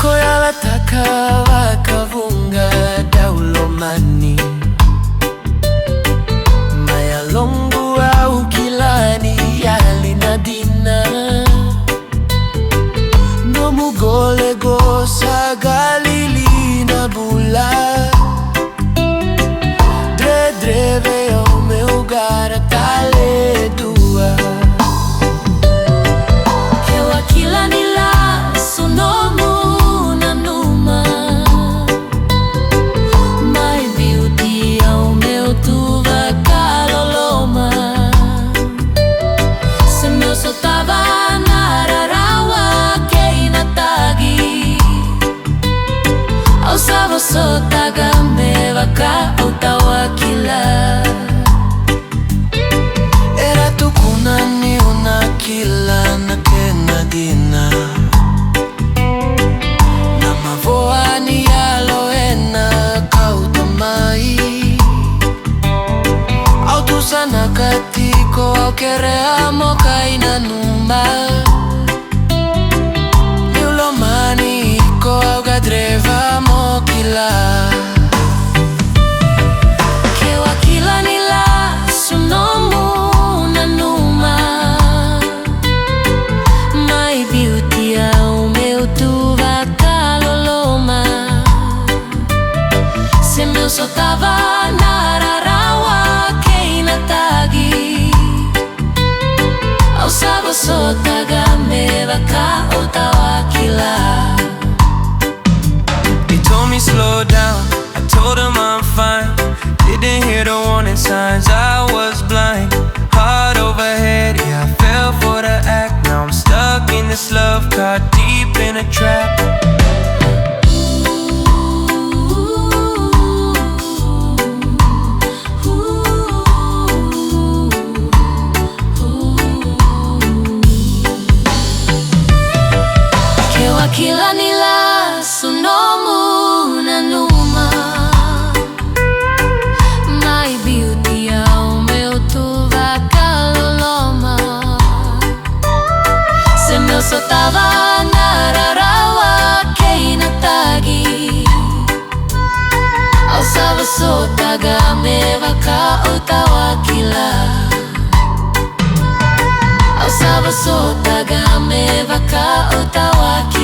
Ko Yalataka wakavunga daulomani mayalongu au kilani yalinadina Domo golego sagalili na bula Dreve eu meu gara tale dua Kewa kila nila sonomu na numa My beauty au meu tuva kaloloma Se meu soltava na rarawa que inatagi Au savo sotaga me vaka utawakila Era tukunani unakila na kenadina Na mavoani yaloena kautamai Autusana katiko au kereamo kaina numba Niulomani iko au gadreva mokila Kewa kila nila sonomu na numa My beauty au meu tuva kaloloma Se meu soltava na rarawa que inatagi Au savo sotaga me vaka utawakila He told me slow down, I told him I'm fine. Didn't hear the warning signs, I was blind. Heart overhead, yeah, I fell for the act. Now I'm stuck in this love, caught deep in a trap. Kewa kila nila sonomu na numa My beauty au meu tuva kaloloma Se meu soltava na rarawa que inatagi Au savo sotaga me vaka utawakila Au savo sotaga me vaka utawakila